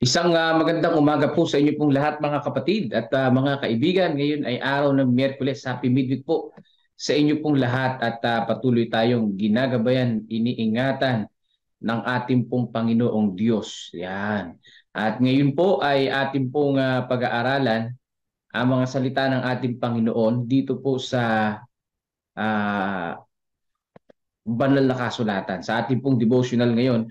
Isang magandang umaga po sa inyo pong lahat mga kapatid at mga kaibigan. Ngayon ay araw ng Miyerkules. Happy midweek po sa inyo pong lahat at patuloy tayong ginagabayan, iniingatan ng ating pong Panginoong Diyos. Yan. At ngayon po ay ating pong pag-aaralan ang mga salita ng ating Panginoon dito po sa ah, banal na kasulatan. Sa ating pong devotional ngayon,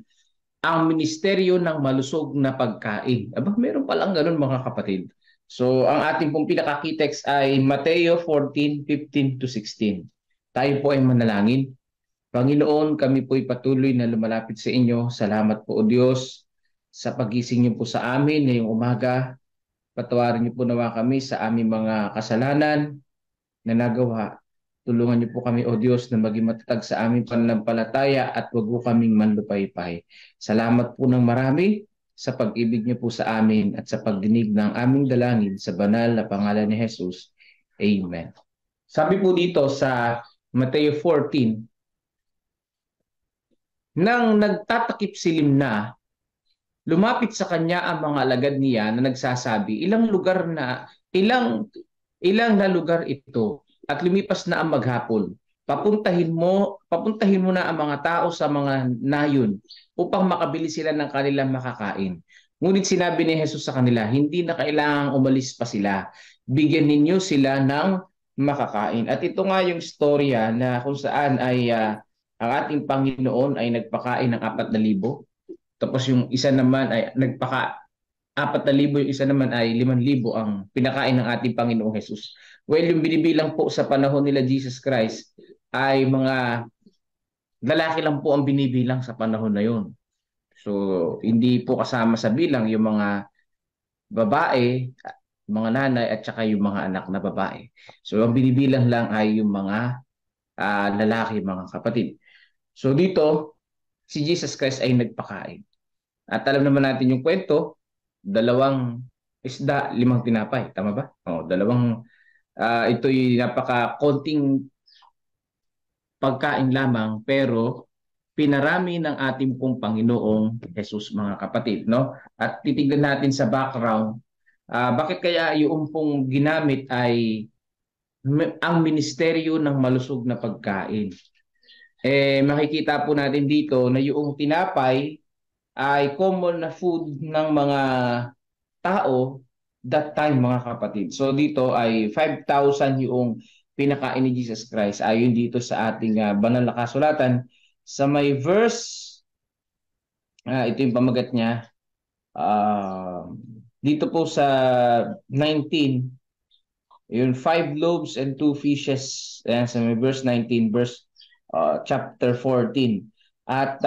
ang ministeryo ng malusog na pagkain. Aba, meron palang ganun mga kapatid. So, ang ating pong pinaka-key-text ay Mateo 14:15 to 16. Tayo po ay manalangin. Panginoon, kami po'y patuloy na lumalapit sa inyo. Salamat po, O Diyos, sa pagising niyo po sa amin ngayong umaga. Patawarin niyo po nawa kami sa aming mga kasalanan na nagawa. Tulungan niyo po kami, O Diyos, na maging matatag sa aming pananampalataya at huwag po kaming manlupaypay. Salamat po ng marami sa pag-ibig niyo po sa amin at sa pagdinig ng aming dalangin sa banal na pangalan ni Jesus. Amen. Sabi po dito sa Mateo 14, nang nagtatakip silim na, lumapit sa kanya ang mga alagad niya na nagsasabi, ilang na lugar ito at lumipas na ang maghapon. Papuntahin mo na ang mga tao sa mga nayon upang makabili sila ng kanilang makakain. Ngunit sinabi ni Jesus sa kanila, hindi na kailangang umalis pa sila. Bigyan ninyo sila ng makakain. At ito nga yung storya na kung saan ay ang ating Panginoon ay nagpakain ng 4,000. Tapos yung isa naman ay 4,000, yung isa naman ay 5,000 ang pinakain ng ating Panginoong Jesus. Well, yung binibilang po sa panahon nila Jesus Christ ay mga lalaki lang po ang binibilang sa panahon na yun. So, hindi po kasama sa bilang yung mga babae, mga nanay at saka yung mga anak na babae. So, ang binibilang lang ay yung mga lalaki, mga kapatid. So, dito, si Jesus Christ ay nagpakain. At alam naman natin yung kwento, 2 isda, 5 tinapay. Tama ba? Ito'y napaka-konting pagkain lamang pero pinarami ng ating pong Panginoong Jesus mga kapatid. No? At titignan natin sa background, bakit kaya yung pong ginamit ay ang ministeryo ng malusog na pagkain. Makikita po natin dito na yung tinapay ay common na food ng mga tao that time mga kapatid. So dito ay 5,000 yung pinakain ni Jesus Christ ayon dito sa ating banal na kasulatan sa may verse, ito yung pamagat niya, dito po sa 19, yung 5 loaves and 2 fishes, sa may verse 19, chapter 14. At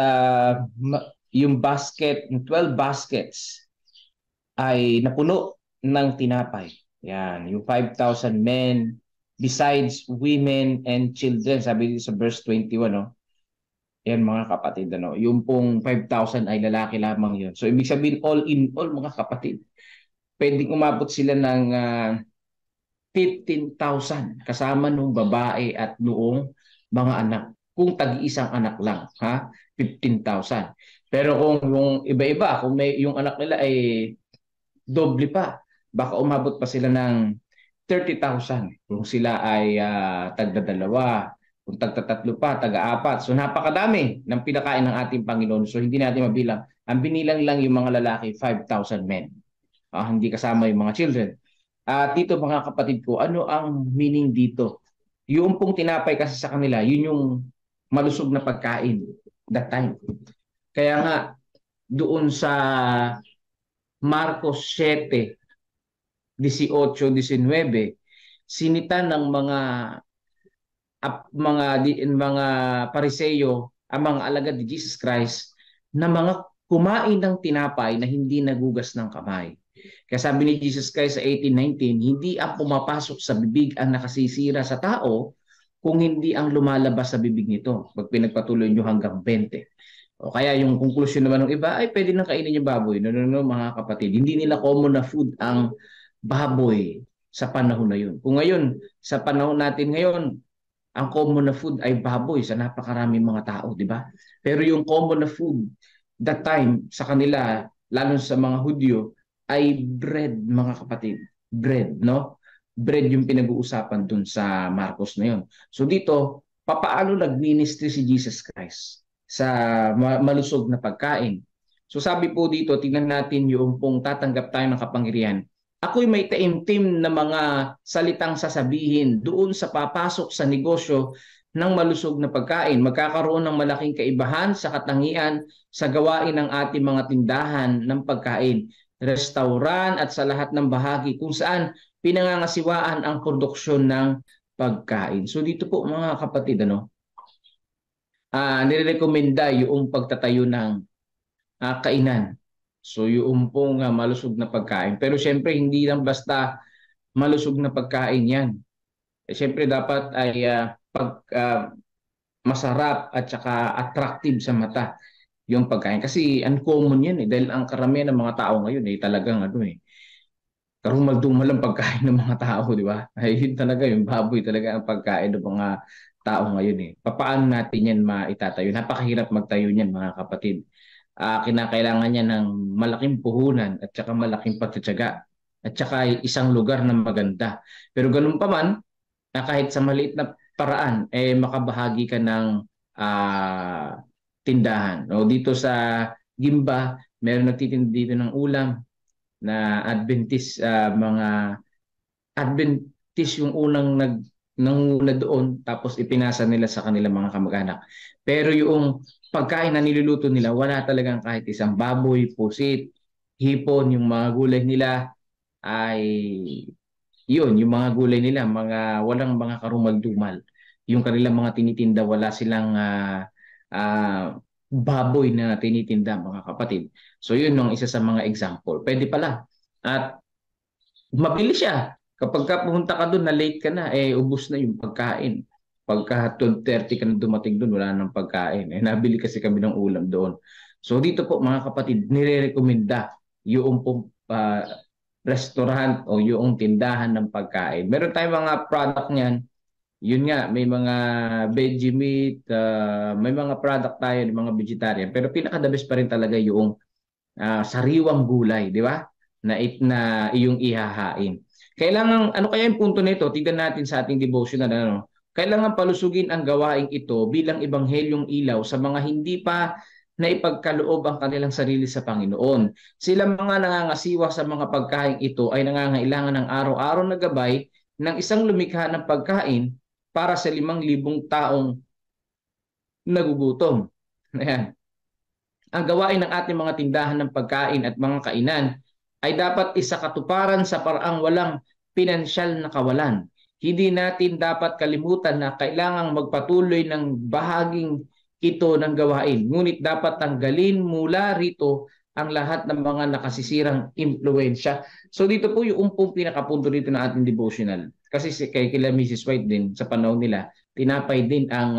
yung basket, yung 12 baskets ay napuno ng tinapay. Yan, yung 5,000 men besides women and children. Sabi dito sa verse 21, no? Yan mga kapatid, ano? Yung pong 5,000 ay lalaki lamang yun. So ibig sabihin all in all mga kapatid, pwedeng umabot sila ng 15,000 kasama nung babae at noong mga anak. Kung tag-isang anak lang, ha? 15,000. Pero kung yung iba-iba, kung may yung anak nila ay doble pa. Baka umabot pa sila ng 30,000 kung sila ay tagdadalawa, kung tagtatatlo pa, taga-apat. So napakadami ng pinakain ng ating Panginoon. So hindi natin mabilang. Ang binilang lang yung mga lalaki, 5,000 men. Hindi kasama yung mga children. At dito mga kapatid ko, ano ang meaning dito? Yung pong tinapay kasi sa kanila, yun yung malusog na pagkain that time. Kaya nga, doon sa Marcos 7:18-19, sinita ng mga Pariseo ang mga alagad ni Jesus Christ na mga kumain ng tinapay na hindi nagugas ng kamay. Kaya sabi ni Jesus Christ sa 18:19, hindi ang pumapasok sa bibig ang nakasisira sa tao kung hindi ang lumalabas sa bibig nito. Pag pinagpatuloy nyo hanggang 20. O kaya yung conclusion naman ng iba ay pwede nang kainin yung baboy. No, mga kapatid. Hindi nila common na food ang baboy sa panahon na yun. Kung ngayon, sa panahon natin ngayon, ang common na food ay baboy sa napakaraming mga tao, di ba? Pero yung common na food that time sa kanila, lalo sa mga Hudyo, ay bread, mga kapatid. Bread, no? Bread yung pinag-uusapan dun sa Marcos na yun. So dito, papaano nag-ministry si Jesus Christ sa malusog na pagkain? So sabi po dito, tingnan natin yung pong tatanggap tayo ng kapangyarihan. Ako'y may taimtim na mga salitang sasabihin doon sa papasok sa negosyo ng malusog na pagkain. Magkakaroon ng malaking kaibahan sa katangian sa gawain ng ating mga tindahan ng pagkain, restaurant at sa lahat ng bahagi kung saan pinangangasiwaan ang produksyon ng pagkain. So dito po mga kapatid, nirekomenda yung pagtatayo ng kainan. So yung pong malusog na pagkain. Pero syempre hindi lang basta malusog na pagkain yan. Syempre dapat ay masarap at saka attractive sa mata yung pagkain. Kasi uncommon yan dahil ang karamihan ng mga tao ngayon talagang karumal-dumal ang pagkain ng mga tao, di ba? Ay yun talaga, yung baboy talaga ang pagkain ng mga tao ngayon Paano natin yan maitatayo? Napakahirap magtayo niyan mga kapatid. Kinakailangan niya ng malaking puhunan at saka malaking pagtsatsaga at saka isang lugar na maganda. Pero ganun pa man, kahit sa maliit na paraan, makabahagi ka ng tindahan. Dito sa Gimba, meron nagtitinda dito ng ulam na Adventist, mga Adventist yung unang nanguna doon tapos ipinasa nila sa kanilang mga kamag-anak. Pero yung pagkain na niluluto nila, wala talagang kahit isang baboy, pusit, hipon, yung mga gulay nila ay yung mga gulay nila, walang mga karumal-dumal. Yung kanilang mga tinitinda, wala silang baboy na tinitinda mga kapatid. So yun yung isa sa mga example. Pwede pala. At mabilis siya. Kapag pumunta ka doon na late ka na, ubos na yung pagkain. Pagka 12:30 ka na dumating doon, wala nang pagkain. Nabili kasi kami ng ulam doon. So dito po mga kapatid, nire-recommenda yung restaurant o yung tindahan ng pagkain. Meron tayong mga product niyan. Yun nga, may mga veggie meat, may mga product tayo ng mga vegetarian. Pero pinaka-the best pa rin talaga yung sariwang gulay, di ba? Na iyong ihahain. Kailangan, ano kaya yung punto nito? Tignan natin sa ating devotional. Kailangan palusugin ang gawaing ito bilang ebanghelyong ilaw sa mga hindi pa na ipagkaloob ang kanilang sarili sa Panginoon. Sila mga nangangasiwa sa mga pagkain ito ay nangangailangan ng araw-araw na gabay ng isang lumikha ng pagkain para sa 5,000 taong nagugutom. Ayan. Ang gawain ng ating mga tindahan ng pagkain at mga kainan ay dapat isakatuparan sa paraang walang pinansyal na kawalan. Hindi natin dapat kalimutan na kailangang magpatuloy ng bahaging ito ng gawain. Ngunit dapat tanggalin mula rito ang lahat ng mga nakasisirang impluensya. So dito po yung pinakapunto dito ng ating devotional. Kasi kila Mrs. White din, sa panahon nila, tinapay din ang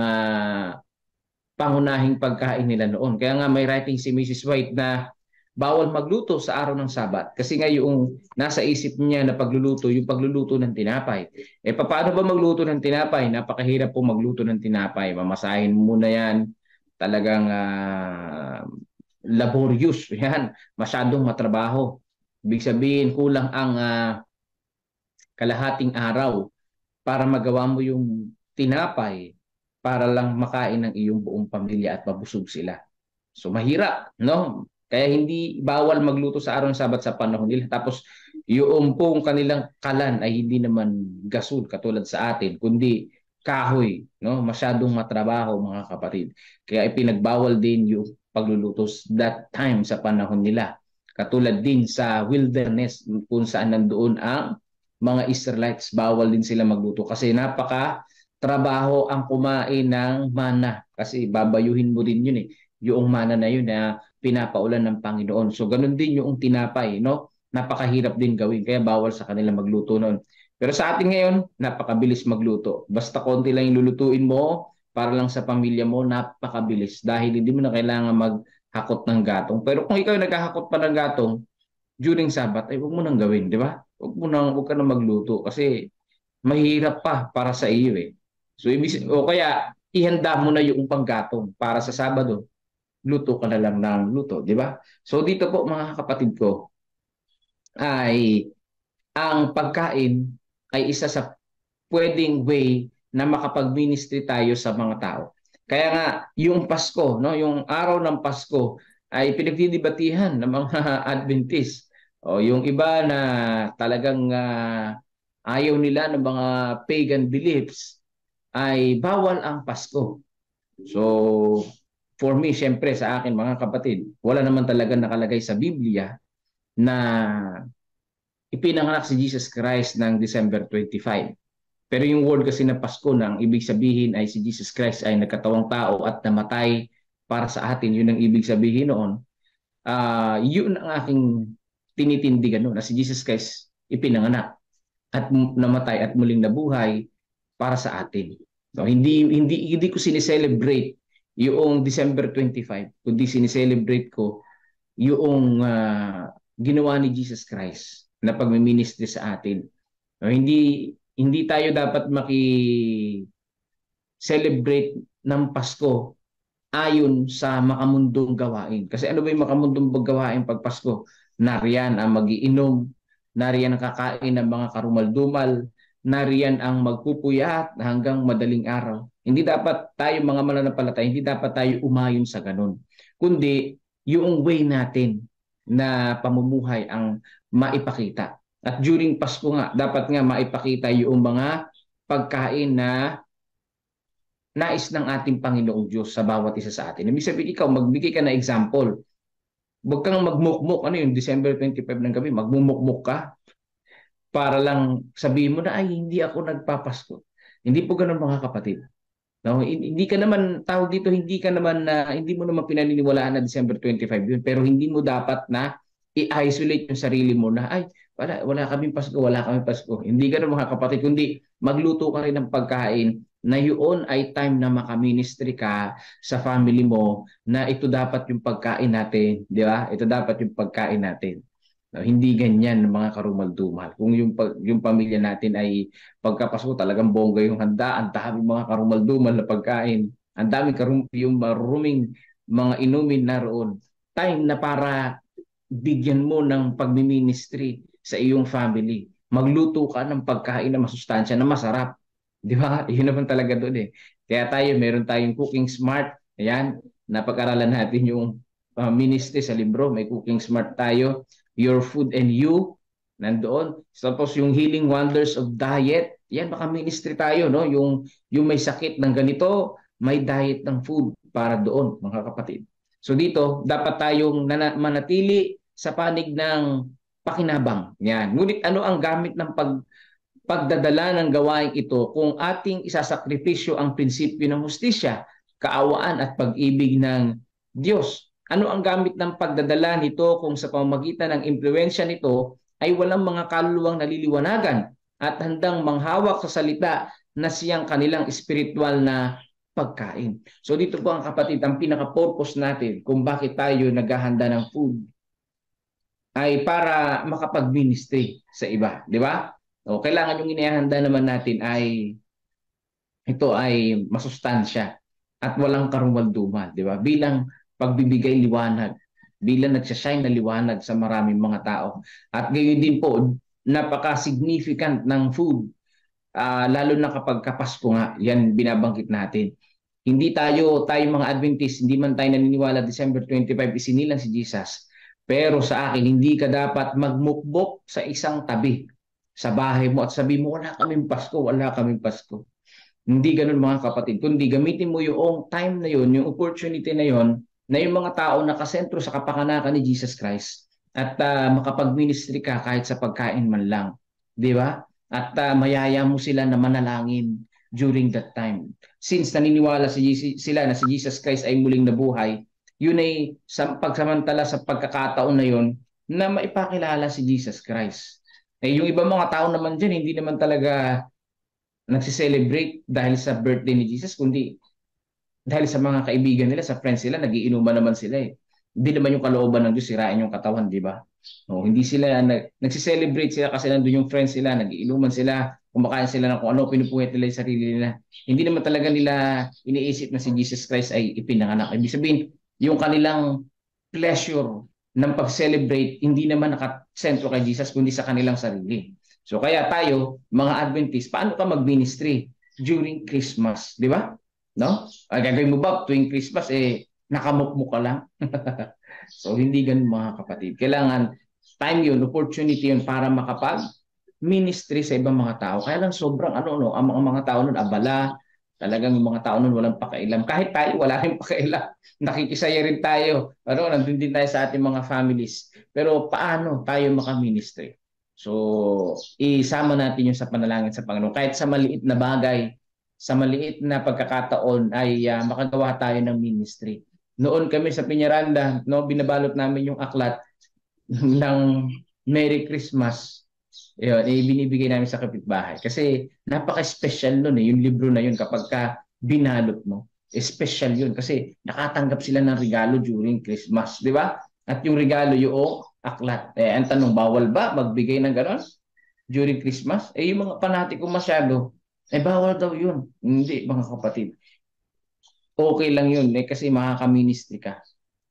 pangunahing pagkain nila noon. Kaya nga may writing si Mrs. White na bawal magluto sa araw ng Sabat. Kasi nga yung nasa isip niya na pagluluto, yung pagluluto ng tinapay. Paano ba magluto ng tinapay? Napakahirap po magluto ng tinapay. Mamasahin muna yan. Talagang laborious. Yan. Masyadong matrabaho. Ibig sabihin, kulang ang kalahating araw para magawa mo yung tinapay para lang makain ng iyong buong pamilya at mabusog sila. So mahirap, no? Kaya hindi bawal magluto sa araw ng Sabat sa panahon nila. Tapos yung pong kanilang kalan ay hindi naman gasol katulad sa atin, kundi kahoy, no? Masyadong matrabaho mga kapatid. Kaya ipinagbawal din yung pagluluto that time sa panahon nila. Katulad din sa wilderness kung saan nandoon ang mga Israelites, bawal din sila magluto kasi trabaho ang kumain ng mana kasi babayuhin mo din yun yung mana na yun na pinapaulan ng Panginoon. So ganun din yung tinapay, no? Napakahirap din gawin kaya bawal sa kanila magluto noon. Pero sa atin ngayon, napakabilis magluto. Basta konti lang yung lulutuin mo para lang sa pamilya mo, napakabilis dahil hindi mo na kailangan maghakot ng gatong. Pero kung ikaw naghahakot pa ng gatong during Sabat, ay huwag mo nang gawin, di ba? Huwag ka nang magluto kasi mahirap pa para sa iyo So o kaya ihanda mo na yung panggatong para sa Sabado. luto ka na lang ng luto, di ba? So dito po mga kapatid ko, ay ang pagkain ay isa sa pwedeng way na makapag-ministry tayo sa mga tao. Kaya nga, yung Pasko, no, yung araw ng Pasko ay pinagdidibatihan ng mga Adventist. O yung iba na talagang ayaw nila ng mga pagan beliefs ay bawal ang Pasko. So, for me, syempre sa akin mga kapatid, wala naman talaga nakalagay sa Biblia na ipinanganak si Jesus Christ ng December 25. Pero yung word kasi na Pasko na ang ibig sabihin ay si Jesus Christ ay nagkatawang tao at namatay para sa atin. Yun ang ibig sabihin noon. Yun ang aking tinitindigan noon na si Jesus Christ ipinanganak at namatay at muling nabuhay para sa atin. So, hindi ko sineselebrate yung December 25, kundi sineselebrate ko yung ginawa ni Jesus Christ na pagmiministry sa atin. So, hindi tayo dapat maki-celebrate ng Pasko ayon sa makamundong gawain. Kasi ano ba yung makamundong gawain pag Pasko? Nariyan ang magiinom, nariyan ang kakain ng mga karumal-dumal, nariyan ang magpupuyat hanggang madaling araw. Hindi dapat tayo mga mananampalataya, hindi dapat tayo umayon sa ganun. Kundi yung way natin na pamumuhay ang maipakita. At during Pasko nga, dapat nga maipakita yung mga pagkain na nais ng ating Panginoong Diyos sa bawat isa sa atin. Ibig sabihin, ikaw, magbigay ka na example. Huwag kang magmukmuk. Ano yung December 25 ng gabi? Magmumukmuk ka para lang sabihin mo na, ay, hindi ako nagpapasko. Hindi po ganun mga kapatid. No, hindi ka naman tawag dito, hindi mo naman pinaniniwalaan na December 25 yun, pero hindi mo dapat na i-isolate yung sarili mo na ay wala kaming Pasko, wala kaming Pasko. Hindi ganoon mga kapatid, kundi magluto ka rin ng pagkain na yun ay time na makaministry ka sa family mo na ito dapat yung pagkain natin, di ba? Ito dapat yung pagkain natin. No, hindi ganyan ng mga karumal-dumal. Kung yung pamilya natin ay pagkapasko talagang bongga yung handa, ang daming mga karumal-dumal na pagkain, ang daming yung maruming mga inumin naroon. Time na para bigyan mo ng pagmiministry sa iyong family. Magluto ka ng pagkain na masustansya, na masarap. Di ba? Yun naman talaga doon eh. Kaya meron tayong Cooking Smart. Ayan, napag-aralan natin yung ministry sa libro. May Cooking Smart tayo. Your Food and You, nandoon. Tapos yung Healing Wonders of Diet, yan baka ministry tayo, no? Yung may sakit ng ganito, may diet ng food para doon, mga kapatid. So dito, dapat tayong manatili sa panig ng pakinabang. Yan. Ngunit ano ang gamit ng pagdadala ng gawain ito kung ating isasakripisyo ang prinsipyo ng hustisya, kaawaan at pag-ibig ng Diyos? Ano ang gamit ng pagdadala nito kung sa pamamagitan ng impluwensya nito ay walang mga kaluluwang naliliwanagan at handang manghawak sa salita na siyang kanilang espiritual na pagkain? So dito po ang kapatid, ang pinaka-purpose natin kung bakit tayo naghahanda ng food ay para makapag-ministry sa iba, di ba? O, kailangan yung inihahanda naman natin ay ito ay masustansya at walang karumal-dumal, di ba? Bilang pagbibigay liwanag, bilang nagsashine na liwanag sa maraming mga tao. At gayon din po, napaka-significant ng food, lalo na kapag Kapasko nga, yan binabanggit natin. Hindi tayo mga Adventist, hindi man tayo naniniwala December 25 isinilang si Jesus. Pero sa akin, hindi ka dapat magmukbok sa isang tabi sa bahay mo at sabi mo, wala kaming Pasko, wala kaming Pasko. Hindi ganun mga kapatid, kundi gamitin mo yung time na yun, yung opportunity na yun, na yung mga tao nakasentro sa kapanganakan ni Jesus Christ at makapag-ministry ka kahit sa pagkain man lang. Di ba? At mayaya mo sila na manalangin during that time. Since naniniwala sila na si Jesus Christ ay muling nabuhay, yun ay pagsamantala sa pagkakataon na yun na maipakilala si Jesus Christ. Eh, yung ibang mga tao naman dyan, hindi naman talaga nagsiselebrate dahil sa birthday ni Jesus, kundi dahil sa mga kaibigan nila, sa friends nila, nagiinuman naman sila eh. Hindi naman yung kalooban ng Diyos sirain yung katawan, di ba? No, hindi sila, nagsiselebrate sila kasi nandun yung friends nila, nagiinuman sila, kumakain sila ng kung ano, pinupuhit nila yung sarili nila. Hindi naman talaga nila iniisip na si Jesus Christ ay ipinanganak. Ibig sabihin, Yung kanilang pleasure ng pag-celebrate, hindi naman nakasentro kay Jesus, kundi sa kanilang sarili. So kaya tayo, mga Adventist, paano ka mag-ministry during Christmas? Di ba? No? Gagawin mo ba tuwing Christmas, nakamukmuk ka lang? So hindi ganun mga kapatid. Kailangan time yun, opportunity yun para makapag-ministry sa ibang mga tao. Kaya lang sobrang ang mga tao nun abala, talagang yung mga tao nun walang pakailam. Kahit tayo, wala rin pakailam. Nakikisaya rin tayo. Nandun din tayo sa ating mga families. Pero paano tayo makaministry? So, isama natin yung sa panalangin sa Panginoon. Kahit sa maliit na bagay, sa maliit na pagkakataon ay makagawa tayo ng ministry. Noon kami sa Piñaranda, no, binabalot namin yung aklat ng Merry Christmas. Yun, binibigay namin sa kapitbahay. Kasi napaka-special nun yung libro na yun kapag ka binalot mo. Special yun kasi nakatanggap sila ng regalo during Christmas, di ba? At yung regalo yung aklat. Ang tanong, bawal ba magbigay ng gano'n during Christmas? Yung mga panatiko masyado, bawal daw yun. Hindi, mga kapatid. Okay lang yun kasi makaka-ministry ka.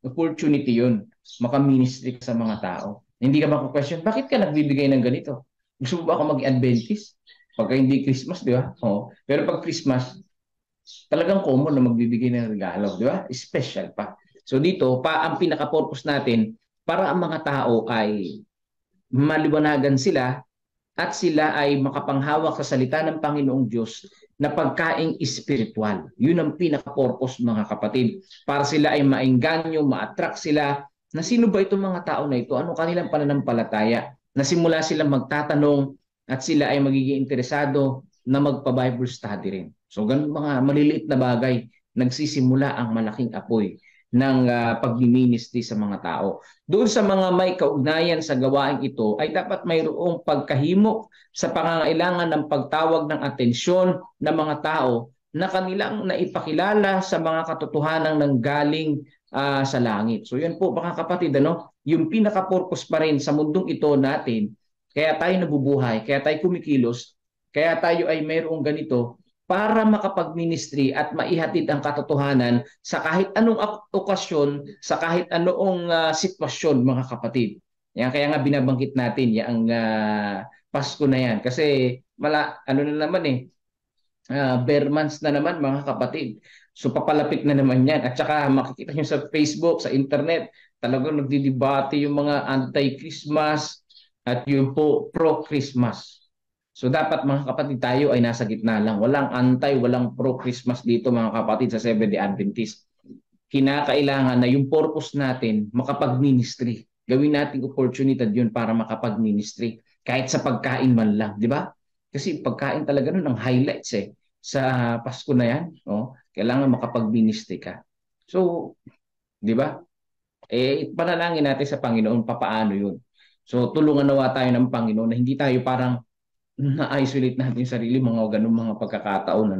Opportunity yun. Maka-ministry ka sa mga tao. Hindi ka maka-question, bakit ka nagbibigay ng ganito? Gusto mo ba ako mag-Adventist? Pagka hindi Christmas, di ba? Oo. Pero pag Christmas, talagang common na magbibigay ng regalo, di ba? Special pa. So dito, ang pinaka-purpose natin, para ang mga tao ay maliwanagan sila at sila ay makapanghawak sa salita ng Panginoong Diyos na pagkaing espiritual. Yun ang pinaka-purpose mga kapatid. Para sila ay maengganyo, ma-attract sila na sino ba itong mga tao na ito? Ano kanilang pananampalataya? Na simula silang magtatanong at sila ay magiging interesado na magpa-Bible study rin. So ganun mga maliliit na bagay, nagsisimula ang malaking apoy ng pag-ministry sa mga tao. Doon sa mga may kaugnayan sa gawain ito ay dapat mayroong pagkahimok sa pangangailangan ng pagtawag ng atensyon ng mga tao na kanilang naipakilala sa mga katotohanan ng galing sa langit. So yan po mga kapatid, yung pinaka-purpose pa rin sa mundong ito natin, kaya tayo nabubuhay, kaya tayo kumikilos, kaya tayo ay mayroong ganito, para makapag-ministry at maihatid ang katotohanan sa kahit anong okasyon, sa kahit anong sitwasyon mga kapatid. Kaya nga binabanggit natin yung Pasko na yan. Kasi na naman bare months na naman mga kapatid. So papalapit na naman yan. At saka makikita nyo sa Facebook, sa internet, talagang nagdidebate yung mga anti-Christmas at yung po pro-Christmas. So dapat mga kapatid tayo ay nasa gitna lang. Walang anti, walang pro-Christmas dito mga kapatid sa Seventh-day Adventist. Kinakailangan na yung purpose natin makapag-ministry. Gawin nating opportunity yun para makapag-ministry. Kahit sa pagkain man lang, di ba? Kasi pagkain talaga nun ang highlights sa Pasko na yan. Kailangan makapag-ministry ka. So, di ba? Panalangin natin sa Panginoon papaano yun. So tulungan nawa tayo ng Panginoon na hindi tayo parang na-isolate natin yung sarili, mga ganun mga pagkakataon,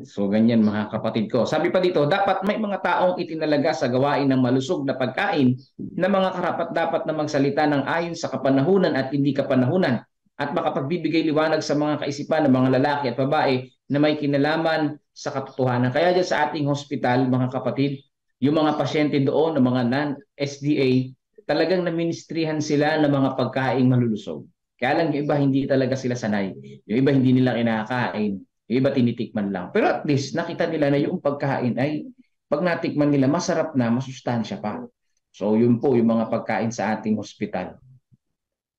So, ganyan mga kapatid ko. Sabi pa dito, dapat may mga taong itinalaga sa gawain ng malusog na pagkain na mga karapat-dapat na magsalita ng ayon sa kapanahunan at hindi kapanahunan at makapagbibigay liwanag sa mga kaisipan ng mga lalaki at babae na may kinalaman sa katotohanan. Kaya dyan sa ating hospital, mga kapatid, yung mga pasyente doon, ng mga non-SDA, talagang naministrihan sila ng mga pagkaing malulusog. Kaya lang yung iba hindi talaga sila sanay. Yung iba hindi nila kinakain. Yung iba tinitikman lang. Pero at least nakita nila na yung pagkain ay pag natikman nila masarap na, masustansya pa. So yun po yung mga pagkain sa ating hospital.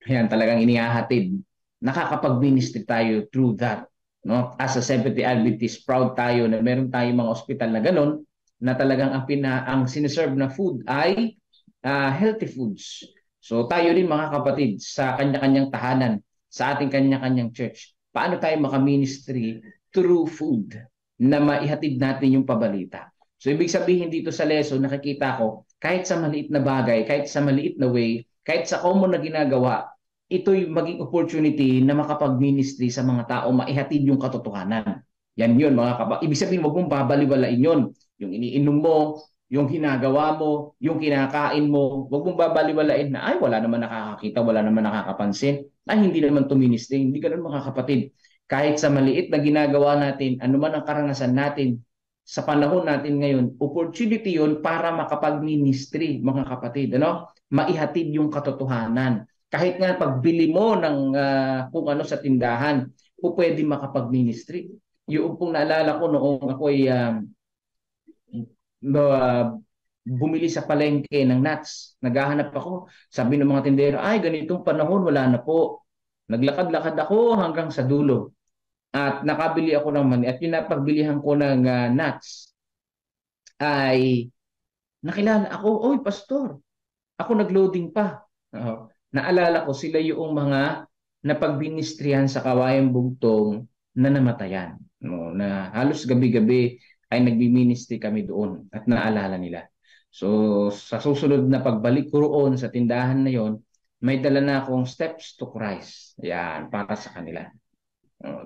Ayan, talagang inihahatid. Nakakapag-ministry tayo through that. As a Seventh-day Adventist, proud tayo na meron tayong mga hospital na ganun na talagang ang siniserve na food ay healthy foods. So tayo rin mga kapatid sa kanya-kanyang tahanan, sa ating kanya-kanyang church, paano tayo makaministry through food na maihatid natin yung pabalita. So ibig sabihin dito sa lesson, nakikita ko, kahit sa maliit na bagay, kahit sa maliit na way, kahit sa common na ginagawa, ito'y maging opportunity na makapag-ministry sa mga tao, maihatid yung katotohanan. Yan yun mga kapatid. Ibig sabihin, huwag mong babaliwalain yun. Yung iniinom mo, yung ginagawa mo, yung kinakain mo, huwag mong babaliwalain na, ay, wala naman nakakakita, wala naman nakakapansin, ay, hindi naman to ministry. Hindi ganun mga kapatid. Kahit sa maliit na ginagawa natin, anuman ang karanasan natin, sa panahon natin ngayon, opportunity yun para makapag-ministry, mga kapatid. Ano? Maihatid yung katotohanan. Kahit nga pagbili mo ng kung ano sa tindahan, pwede makapag-ministry. Yung pong naalala ko noong ako ay bumili sa palengke ng nuts. Naghahanap ako. Sabi ng mga tindero, ay ganitong panahon, wala na po. Naglakad-lakad ako hanggang sa dulo. At nakabili ako ng mani. At yung napagbilihan ko ng nuts ay nakilala ako, oy pastor, ako nagloading pa. Naalala ko sila yung mga napagbinistrihan sa Kawayang Bugtong na namatayan. No, na halos gabi-gabi ay nagbiministry kami doon at naalala nila. So sa susunod na pagbalik ko roon sa tindahan na yon, may dala na akong steps to Christ. Yan, para sa kanila.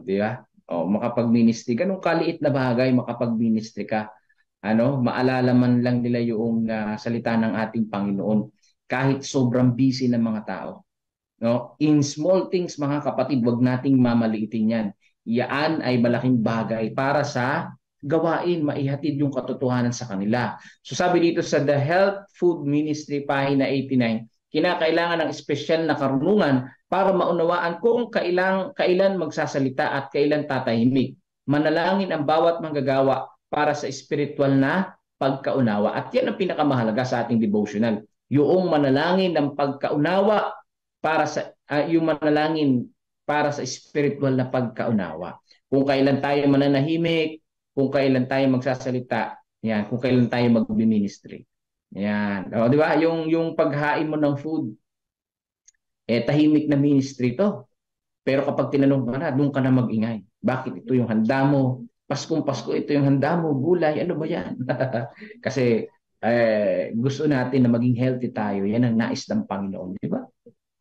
Di ba? Makapag-ministry. Ganun kaliit na bagay, makapag-ministry ka. Maalala man lang nila yung salita ng ating Panginoon kahit sobrang busy ng mga tao. No? In small things, mga kapatid, wag nating mamaliitin yan. Yan ay malaking bagay para sa gawain, maihatid yung katotohanan sa kanila. So sabi dito sa The Health Food Ministry, pahina 89, kinakailangan ng espesyal na karunungan para maunawaan kung kailan magsasalita at kailan tatahimik. Manalangin ang bawat manggagawa para sa spiritual na pagkaunawa. At yan ang pinakamahalaga sa ating devotional. Yung manalangin ng pagkaunawa para sa yung manalangin para sa spiritual na pagkaunawa. Kung kailan tayo mananahimik, kung kailan tayo magsasalita, yan, kung kailan tayo mag-ministry. Yan. Di ba? Yung paghain mo ng food, tahimik na ministry to. Pero kapag tinanong ka na, doon ka na mag-ingay. Bakit ito yung handa mo? Paskong Pasko, ito yung handa mo, gulay, ano ba yan? Kasi gusto natin na maging healthy tayo. Yan ang nais ng Panginoon, di ba?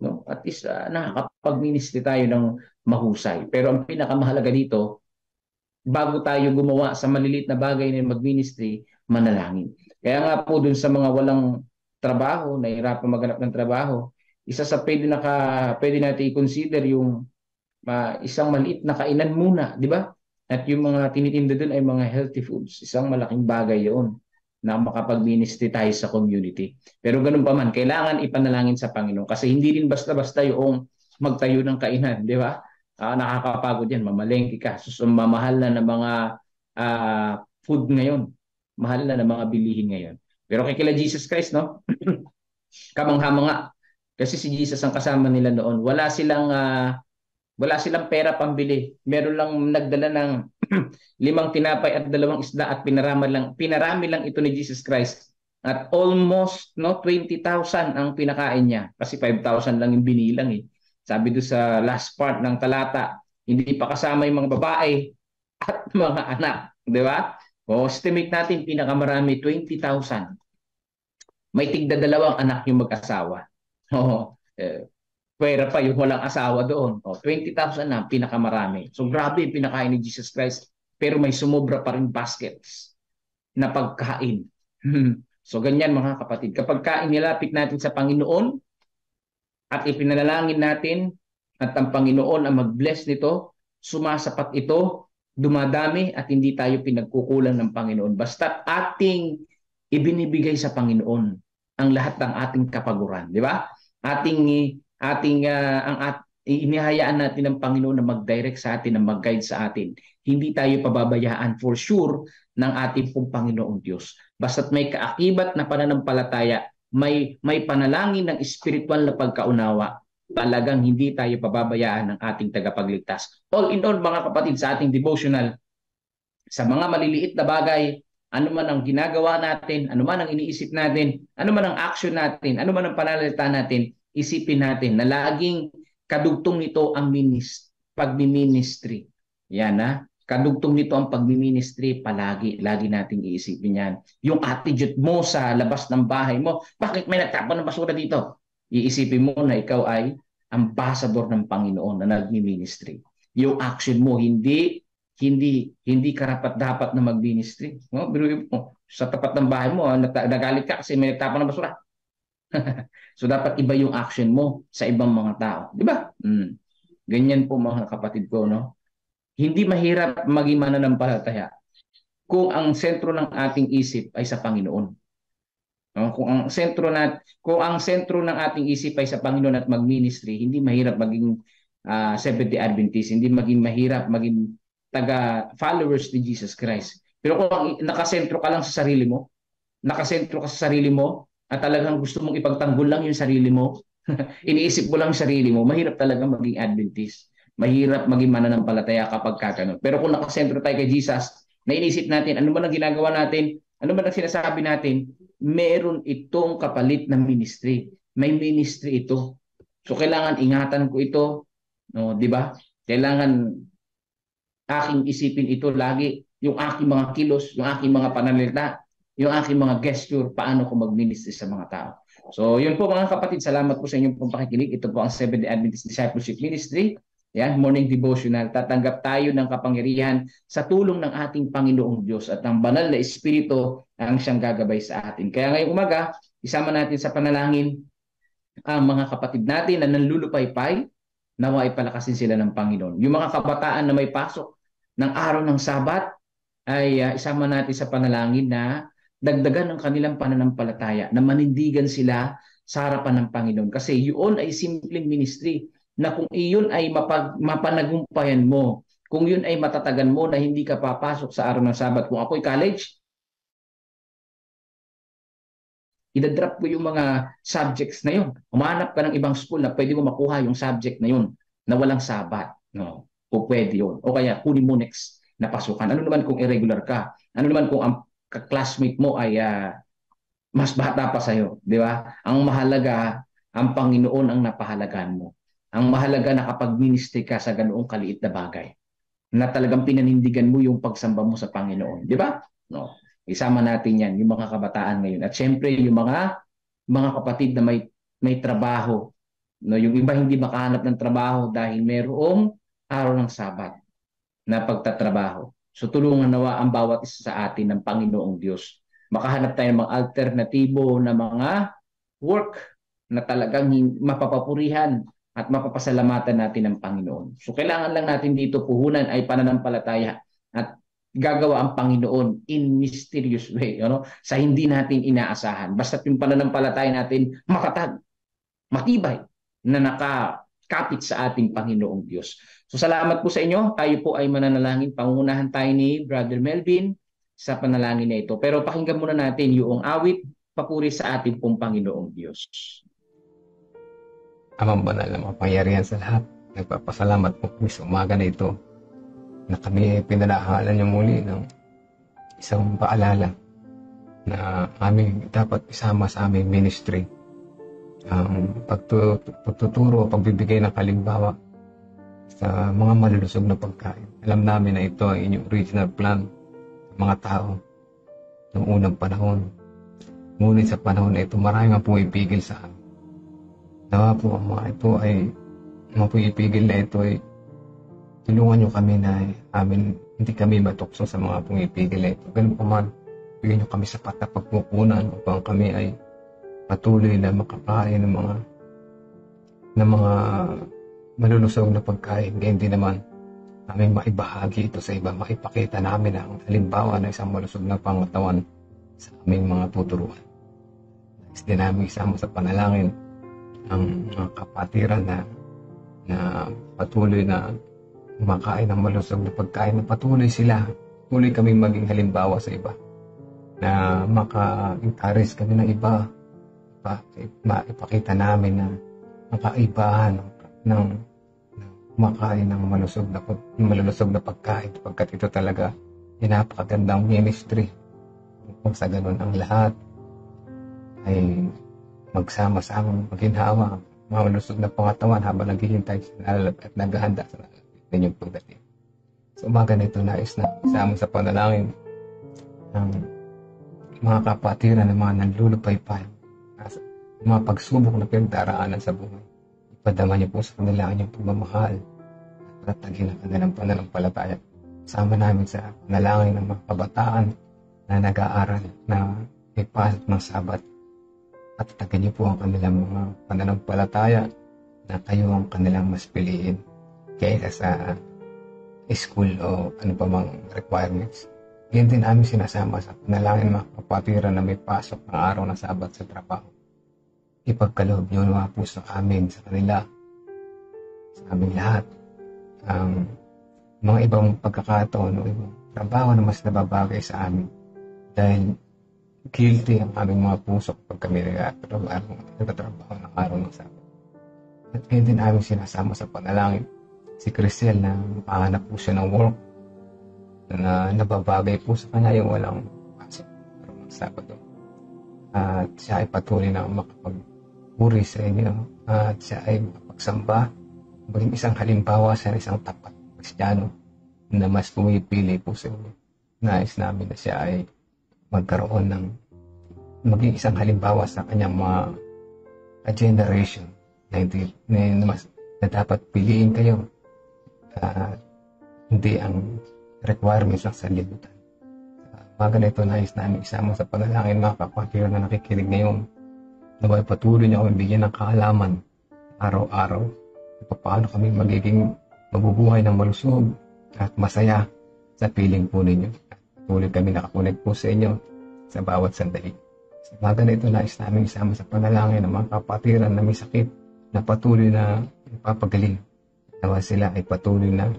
No? At least nakakapag-ministry tayo ng mahusay. Pero ang pinakamahalaga dito, bago tayo gumawa sa maliliit na bagay na mag-ministry, manalangin. Kaya nga po dun sa mga walang trabaho, nahihirapan maghanap ng trabaho, isa sa pwede natin i-consider yung isang maliit na kainan muna, di ba? At yung mga tinitinda doon ay mga healthy foods. Isang malaking bagay yun na makapag-ministry tayo sa community. Pero ganun pa man, kailangan ipanalangin sa Panginoon kasi hindi rin basta-basta yung magtayo ng kainan, di ba? Nakakapagod yan, mamalengke ka. Mamahal na ng mga food ngayon. Mahal na ng mga bilihin ngayon. Pero kay Jesus Christ, no? Kamangha-manga. Kasi si Jesus ang kasama nila noon. Wala silang pera pambili. Meron lang nagdala ng 5 tinapay at 2 isda at pinarami lang ito ni Jesus Christ. At almost 20,000 ang pinakain niya. Kasi 5,000 lang yung binilang eh. Sabi doon sa last part ng talata, hindi pa kasama yung mga babae at mga anak. Di ba? Estimate natin pinakamarami, 20,000. May tigda 2 anak yung mag-asawa. Pwera pa yung walang asawa doon. 20,000 na pinakamarami. So grabe yung pinakain ni Jesus Christ. Pero may sumobra pa rin baskets na pagkain. So ganyan mga kapatid. Kapag inilapit natin sa Panginoon at ipinalangin natin at ang Panginoon ang mag-bless nito, sumasapat ito, dumadami at hindi tayo pinagkukulang ng Panginoon. Basta ating ibinibigay sa Panginoon ang lahat ng ating kapaguran. Di ba? Inihayaan natin ng Panginoon na mag-direct sa atin, na mag-guide sa atin. Hindi tayo pababayaan for sure ng ating pong Panginoong Diyos. Basta't may kaakibat na pananampalataya, may panalangin ng spiritual na pagkaunawa, talagang hindi tayo pababayaan ng ating tagapagligtas. All in all, mga kapatid, sa ating devotional, sa mga maliliit na bagay, ano man ang ginagawa natin, ano man ang iniisip natin, ano man ang action natin, ano man ang pananalita natin, isipin natin na laging kadugtong nito ang pagmi-ministry. Yan kadugtong nito ang pagmi-ministry, lagi nating iisipin yan. Yung attitude mo sa labas ng bahay mo, bakit may nagtapon ng basura dito? Iisipin mo na ikaw ay ambassador ng Panginoon na nagmi-ministry. Yung action mo, hindi karapat-dapat na mag-ministry. Biruin mo, sa tapat ng bahay mo, nagalit ka kasi may nagtapon ng basura. So dapat iba yung action mo sa ibang mga tao. Di ba? Ganyan po mga kapatid ko, no? Hindi mahirap maging mananampalataya. kung ang sentro ng ating isip ay sa Panginoon. No? Kung ang sentro ng ating isip ay sa Panginoon at mag-ministry, hindi mahirap maging Seventh-day Adventist, hindi maging mahirap maging taga followers ni Jesus Christ. Pero kung nakasentro ka lang sa sarili mo, nakasentro ka sa sarili mo at talagang gusto mong ipagtanggol lang yung sarili mo, iniisip mo lang yung sarili mo, mahirap talaga maging Adventist. Mahirap maging mananampalataya kapag kagano. Pero kung nakasentro tayo kay Jesus, na iniisip natin, ano man ang ginagawa natin, ano man ang sinasabi natin, meron itong kapalit na ministry. May ministry ito. So kailangan ingatan ko ito, no, 'di ba? Kailangan aking isipin ito lagi, yung aking mga kilos, yung aking mga pananalita, yung aking mga gesture, paano ko mag-ministry sa mga tao. So, yun po mga kapatid, salamat po sa inyong pong pakikinig. Ito po ang Seventh-day Adventist Discipleship Ministry. Yan, morning devotional. Tatanggap tayo ng kapangyarihan sa tulong ng ating Panginoong Diyos at ang banal na Espiritu ang siyang gagabay sa atin. Kaya ngayong umaga, isama natin sa panalangin ang mga kapatid natin na nanlulupaypay, nawa ay palakasin sila ng Panginoon. Yung mga kabataan na may pasok ng araw ng Sabat ay isama natin sa panalangin na dagdagan ng kanilang pananampalataya, na manindigan sila sa harapan ng Panginoon. Kasi yun ay simpleng ministry na kung iyon ay mapanagumpayan mo, kung yun ay matatagan mo na hindi ka papasok sa araw ng Sabat. Kung ako'y college, idadrop ko yung mga subjects na yun. Umanap ka ng ibang school na pwede mo makuha yung subject na yun na walang Sabat. No? O pwede yun. O kaya kunin mo next na pasukan. Ano naman kung irregular ka? Ano naman kung ang classmate mo ay mas bata pa sa'yo? Di ba? Ang mahalaga, ang Panginoon ang napahalagaan mo. Ang mahalaga na kapag ministry ka sa ganoong kaliit na bagay, na talagang pinanindigan mo yung pagsamba mo sa Panginoon. Di ba? No. Isama natin yan, yung mga kabataan ngayon. At syempre, yung mga kapatid na may trabaho. No, yung iba hindi makahanap ng trabaho dahil merong araw ng Sabat na pagtatrabaho. So tulungan nawa ang bawat isa sa atin ng Panginoong Diyos. Makahanap tayo ng mga alternatibo na mga work na talagang mapapapurihan at mapapasalamatan natin ng Panginoon. So kailangan lang natin dito puhunan ay pananampalataya at gagawa ang Panginoon in mysterious way, sa hindi natin inaasahan. Basta yung pananampalataya natin makatag, matibay, na nakakapit sa ating Panginoong Diyos. So salamat po sa inyo. Tayo po ay mananalangin. Pangunahan tayo ni Brother Melvin sa panalangin na ito. Pero pakinggan muna natin yung awit, papuri sa ating pong Panginoong Diyos. Amang banal na makapangyarihan sa lahat, nagpapasalamat po kami sa umaga na ito na kami pinalahalan niyo muli ng isang paalala na aming dapat isama sa aming ministry. Ang pagtuturo, pagbibigay ng kalimbawa sa mga malulusog na pagkain. Alam namin na ito ang inyong original plan sa mga tao noong unang panahon. Ngunit sa panahon na ito, marami ang pumipigil sa amin. Nawa po ang mga ito ay, mga pumipigil na ito ay tulungan nyo kami na hindi kami matukso sa mga pumipigil na ito. Ganun pa man, bigyan nyo kami sapat na pagpupunan upang kami ay patuloy na makakain ng mga malulusog na pagkain. Ngayon din naman, aming maibahagi ito sa iba, maipakita namin ang halimbawa ng isang malusog na pangatawan sa aming mga tuturuan. Nais din namin isama sa panalangin ang mga kapatiran na patuloy na kumakain ng malusog na pagkain, na patuloy tuloy kami maging halimbawa sa iba, na maka-encourage kami ng iba, maipakita namin na ang kaibahan ng kumakain ng malulusog na pagkain, pagkat ito talaga ay napakagandang ministry. Kung sa ganun ang lahat ay magsama-sama, maginhawa, malusog na pangatawan habang naghihintay at naghahanda sa inyong pagdating. Sa umaga na ito, nais na isama sa panalangin ng mga kapatiran ng mga nanlulupaypay, mga pagsubok na pinagdaraanan sa buhay. Ipadama niyo po sa kanila ang inyong pagmamahal at tatagin ang kanilang pananampalataya. Sama namin sa panalangin ng mga kabataan na nag-aaral, na may pasok ng Sabat. At tatagin niyo po ang kanilang mga pananampalataya na kayo ang kanilang mas piliin kaysa sa school o ano pa mang requirements. Ganyan din namin sinasama sa panalangin mga kapatiran na may pasok ng araw ng Sabat sa trabaho. Ipagkaloob niyo mga puso amin sa kanila, sa aming lahat, ang mga ibang pagkakataon o ibang trabaho na mas nababagay sa amin. Dahil guilty ang aming mga puso kapag kami nagtatrabaho ng araw ng Sabat. At ganyan din namin sinasama sa panalangin si Crisel na makahanap po siya ng work na nababagay po sa kanya yung walang pasok ng Sabado. At siya ay patuloy na makapagpuri sa inyo at siya ay makapagsamba. Maging isang halimbawa sa isang tapat Kristiyano na mas pumipili po sa inyo. Nais namin na siya ay magkaroon ng maging isang halimbawa sa kanyang mga generation na dapat piliin kayo. Hindi ang requirements ng sanlibutan. Mga ganito nais namin isama sa panalangin mga kapatiran na nakikinig ngayon. Naway patuloy niyo kami bigyan ng kaalaman araw-araw. Paano kami magiging mabubuhay ng malusog at masaya sa piling po ninyo. Patuloy kami nakakunig po sa inyo sa bawat sandali. Sa mga ganito nais namin isama sa panalangin ng mga kapatiran na may sakit na patuloy na ipapagaling. Nawa sila ay patuloy na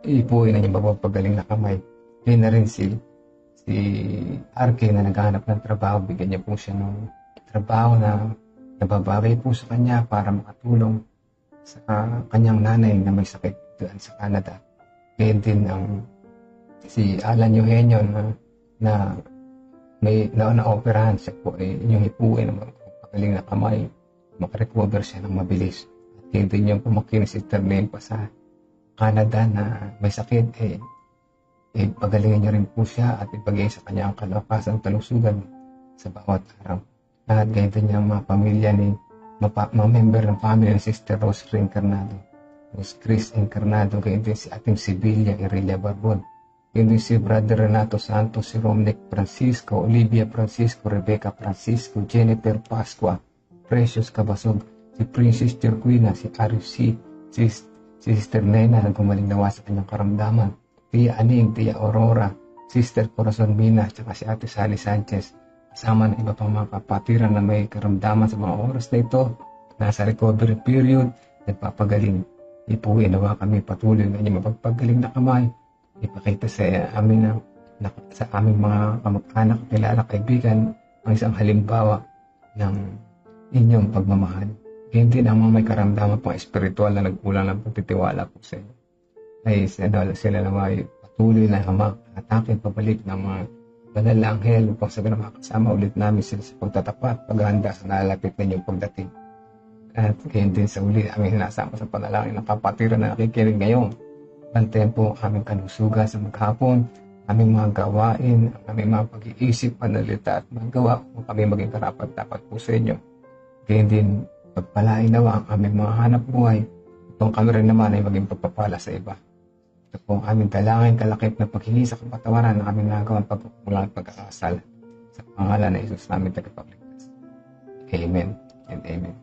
ipuin ang mapapagaling na kamay. Kaya na rin si RK na naghahanap ng trabaho, bigyan niya po siya ng trabaho na nababagay po sa kanya para makatulong sa kanyang nanay na may sakit doon sa Canada. Kaya din ang si Alan Eugenio na may na-operahan siya po ay inyong ipuin ang mapapagaling na kamay, makarecover siya ng mabilis. At kaya din yung pumakin si Terlene pa sa Canada na may sakit, pagalingin niyo rin po siya at ipagay sa kanya ang kalakasan kalusugan sa bawat araw. At ganito niya ang mga pamilya ni mga member ng family ni Sister Rose Encarnado, Chris Encarnado, ganito si ating Sibilia Irelia Barbon, ganito si Brother Renato Santos, si Romnick Francisco, Olivia Francisco, Rebecca Francisco, Jennifer Pascua, Precious Cabasog, si Princess Jerquina, si Arif C, si Sister Nena na gumaling nawa sa kanyang karamdaman, Tia Aning, Tia Aurora, Sister Corazon Mina, at si Ate Sally Sanchez, kasama ng iba pang mga kapatiran na may karamdaman sa mga oras na ito, nasa recovery period, nagpapagaling. Ipuhin nawa kami patuloy na inyong mapagpagaling na kamay, ipakita sa amin sa aming mga kamag-anak, kilala, kaibigan, ang isang halimbawa ng inyong pagmamahal. Ganyan din ang mga may karamdaman pang espiritual na nagkulang ng pagtitiwala po sa inyo. Ay sila na may patuloy na atake pabalik ng mga banal na anghel upang sabi na makasama ulit namin sila sa pagtatapat, paghahanda sa nalalapit na inyong pagdating. At ganyan din sa uli aming hinasama sa panalangin ng kapatiran na nakikinig ngayon. Bantayan po ang aming kanusugan sa maghapon, aming mga gawain, ang aming mga pag-iisip, panalita at magawa kung kami maging karapat-dapat po sa inyo. Ganyan din pagpalain nawa ang aming mga hanap buhay upang kami rin naman ay maging pagpapala sa iba. Ito po ang aming dalangin, kalakip na paghingi sa kapatawaran ng aming nagawang pagkukulang at pagkakasala. Sa pangalan na Isus namin tagapagligtas. Amen and amen.